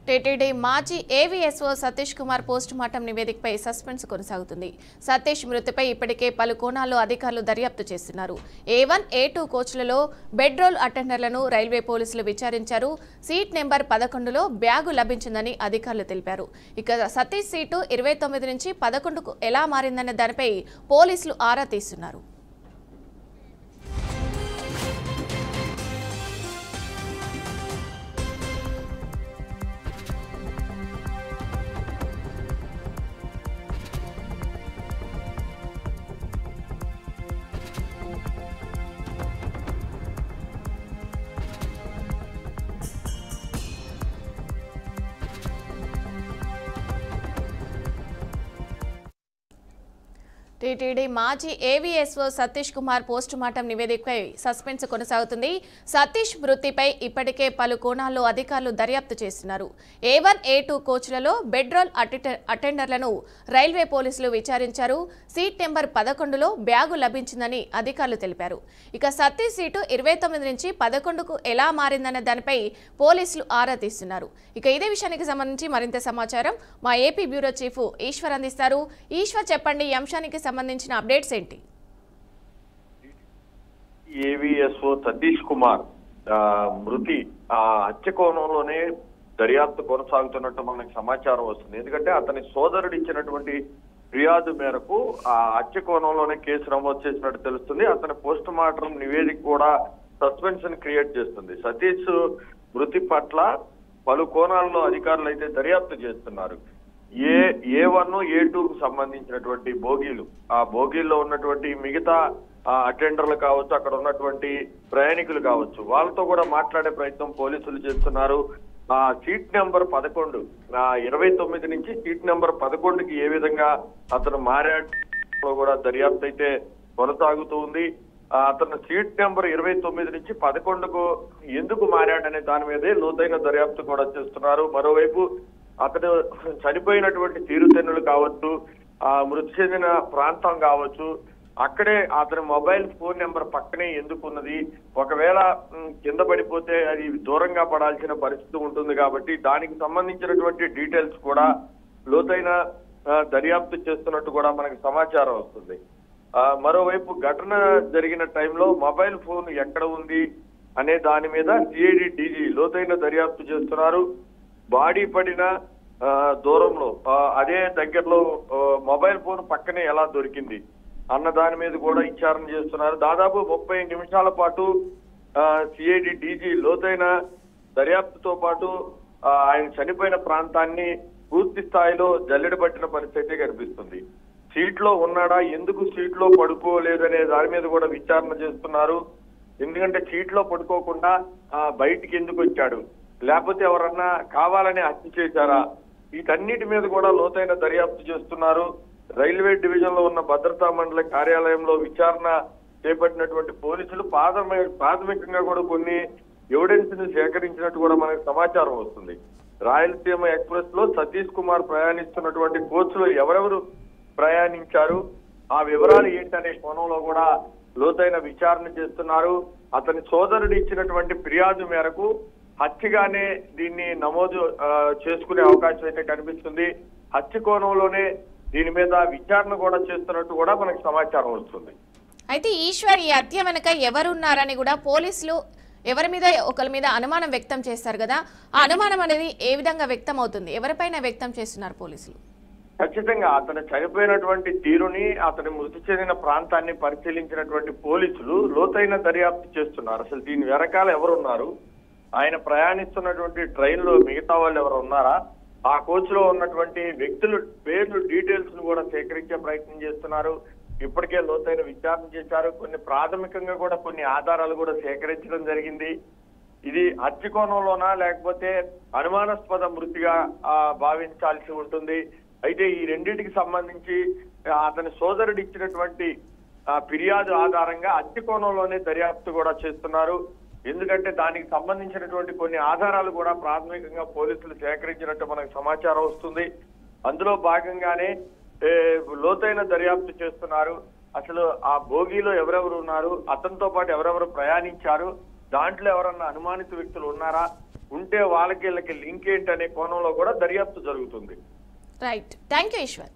TTD మాజీ AVSO Satish Kumar post mortem నివేదికపై suspense కొనసాగుతుంది. సతీష్ మృతిపై ఇప్పటికే పలు కోణాల్లో అధికారులు దర్యాప్తు చేస్తున్నారు. A1, A2 కోచ్లలో బెడ్ రోల్ అటెండర్లను రైల్వే పోలీసులు విచారించారు. సీట్ నెంబర్ 11లో బ్యాగు లభించిందని అధికారులు తెలిపారు. ఇక సతీష్ సీటు 29 నుంచి 11కు ఎలా మారిందనే దానిపై పోలీసులు ఆరా తీస్తున్నారు. టీటీడీ మాజీ AVSO Satish Kumar post mortem నివేదికపై సస్పెన్స్ కొనసాగుతుంది. సతీష్ మృతిపై ఇప్పటికే పలు కోణాల్లో అధికారులు దర్యాప్తు చేస్తున్నారు. A1, A2 కోచ్లలో బెడ్ రోల్ అటెండర్లను రైల్వే పోలీసులు విచారించారు. సీట్ నెంబర్ 11లో బ్యాగు లభించిందని అధికారులు తెలిపారు. ఇక సతీష్ సీటు 29 నుంచి 11కు ఎలా మారిందన్న దానిపై పోలీసులు ఆరా తీస్తున్నారు. ఇక ఇదే విషయానికి సంబంధించి మరింత సమాచారం మా ఏపీ బ్యూరో చీఫ్ ఈశ్వర్ అందిస్తారు. ఈశ్వర్, చెప్పండి, ఈ అంశానికి సంబంధించిన అప్డేట్స్ ఏంటి? ఏవీఎస్ఓ సతీష్ కుమార్ మృతి హత్య కోణంలోనే దర్యాప్తు కొనసాగుతున్నట్టు మనకు సమాచారం వస్తుంది. ఎందుకంటే అతని సోదరుడు ఇచ్చినటువంటి ఫిర్యాదు మేరకు ఆ హత్య కోణంలోనే కేసు నమోదు చేసినట్టు తెలుస్తుంది. అతని పోస్ట్ మార్టం నివేదిక కూడా సస్పెన్షన్ క్రియేట్ చేస్తుంది. సతీష్ మృతి పట్ల పలు కోణాల్లో అధికారులు అయితే దర్యాప్తు చేస్తున్నారు. A1, A2కు సంబంధించినటువంటి బోగీలు, ఆ బోగీల్లో ఉన్నటువంటి మిగతా అటెండర్లు కావచ్చు, అక్కడ ఉన్నటువంటి ప్రయాణికులు కావచ్చు, వాళ్ళతో కూడా మాట్లాడే ప్రయత్నం పోలీసులు చేస్తున్నారు. సీట్ నెంబర్ 11, 29 నుంచి సీట్ నెంబర్ 11కి ఏ విధంగా అతను మారాడో కూడా దర్యాప్తు అయితే కొనసాగుతూ ఉంది. అతను సీట్ నెంబర్ 29 నుంచి 11కు ఎందుకు మారాడనే దాని మీదే లోతైన దర్యాప్తు కూడా చేస్తున్నారు. మరోవైపు అతను చనిపోయినటువంటి తీరుతెన్నులు కావచ్చు, మృతి చెందిన ప్రాంతం కావచ్చు, అక్కడే అతని మొబైల్ ఫోన్ నెంబర్ పక్కనే ఎందుకున్నది, ఒకవేళ కింద పడిపోతే అది దూరంగా పడాల్సిన పరిస్థితి ఉంటుంది కాబట్టి దానికి సంబంధించినటువంటి డీటెయిల్స్ కూడా లోతైన దర్యాప్తు చేస్తున్నట్టు కూడా మనకు సమాచారం వస్తుంది. మరోవైపు ఘటన జరిగిన టైంలో మొబైల్ ఫోన్ ఎక్కడ ఉంది అనే దాని మీద సిఐడి డీజీ లోతైన దర్యాప్తు చేస్తున్నారు. బాడీ పడిన దూరంలో అదే దగ్గరలో మొబైల్ ఫోన్ పక్కనే ఎలా దొరికింది అన్న దాని మీద కూడా విచారణ చేస్తున్నారు. దాదాపు 30 నిమిషాల పాటు సిఐడి డీజీ లోతైన దర్యాప్తుతో పాటు ఆయన చనిపోయిన ప్రాంతాన్ని పూర్తి స్థాయిలో జల్లెడ పట్టిన పరిస్థితి కనిపిస్తుంది. సీట్లో ఉన్నాడా, ఎందుకు సీట్లో పడుకోలేదనే దాని మీద కూడా విచారణ చేస్తున్నారు. ఎందుకంటే సీట్లో పడుకోకుండా బయటికి ఎందుకు వచ్చాడు, లేకపోతే ఎవరన్నా కావాలని హత్య చేశారా, వీటన్నిటి మీద కూడా లోతైన దర్యాప్తు చేస్తున్నారు. రైల్వే డివిజన్ లో ఉన్న భద్రతా మండలి కార్యాలయంలో విచారణ చేపట్టినటువంటి పోలీసులు ప్రాథమికంగా కూడా కొన్ని ఎవిడెన్స్ ని సేకరించినట్టు కూడా మనకు సమాచారం వస్తుంది. రాయలసీమ ఎక్స్ప్రెస్ లో సతీష్ కుమార్ ప్రయాణిస్తున్నటువంటి కోచ్ లో ఎవరెవరు ప్రయాణించారు, ఆ వివరాలు ఏంటనే కోణంలో కూడా లోతైన విచారణ చేస్తున్నారు. అతని సోదరుడు ఇచ్చినటువంటి ఫిర్యాదు మేరకు హత్యగానే దీన్ని నమోదు చేసుకునే అవకాశం అయితే కనిపిస్తుంది. హత్య కోణంలోనే దీని మీద విచారణ కూడా చేస్తున్నట్టు కూడా మనకు సమాచారం వస్తుంది. అయితే ఈశ్వర్, ఈ హత్య వెనక ఎవరున్నారని కూడా పోలీసులు ఎవరి మీద ఒకరి మీద అనుమానం వ్యక్తం చేస్తారు కదా, ఆ అనుమానం అనేది ఏ విధంగా వ్యక్తం అవుతుంది, ఎవరిపైన వ్యక్తం చేస్తున్నారు పోలీసులు? ఖచ్చితంగా అతను చనిపోయినటువంటి తీరుని, అతని మృతి చెందిన ప్రాంతాన్ని పరిశీలించినటువంటి పోలీసులు లోతైన దర్యాప్తు చేస్తున్నారు. అసలు దీని వెనకాల ఎవరున్నారు, ఆయన ప్రయాణిస్తున్నటువంటి ట్రైన్ లో మిగతా వాళ్ళు ఎవరు ఉన్నారా, ఆ కోచ్ లో ఉన్నటువంటి వ్యక్తుల పేర్లు, డీటెయిల్స్ ను కూడా సేకరించే ప్రయత్నం చేస్తున్నారు. ఇప్పటికే లోతైన విచారణ చేశారు. కొన్ని ప్రాథమికంగా కూడా కొన్ని ఆధారాలు కూడా సేకరించడం జరిగింది. ఇది హత్య కోణంలోనా లేకపోతే అనుమానాస్పద మృతిగా భావించాల్సి ఉంటుంది. అయితే ఈ రెండింటికి సంబంధించి అతని సోదరుడు ఇచ్చినటువంటి ఫిర్యాదు ఆధారంగా హత్య కోణంలోనే దర్యాప్తు కూడా చేస్తున్నారు. ఎందుకంటే దానికి సంబంధించినటువంటి కొన్ని ఆధారాలు కూడా ప్రాథమికంగా పోలీసులు సేకరించినట్టు మనకు సమాచారం వస్తుంది. అందులో భాగంగానే లోతైన దర్యాప్తు చేస్తున్నారు. అసలు ఆ బోగీలో ఎవరెవరు ఉన్నారు, అతనితో పాటు ఎవరెవరు ప్రయాణించారు, దాంట్లో ఎవరన్నా అనుమానిత వ్యక్తులు ఉన్నారా, ఉంటే వాళ్ళకి వీళ్ళకి లింక్ ఏంటి అనే కోణంలో కూడా దర్యాప్తు జరుగుతుంది. Right, thank you Eshwar.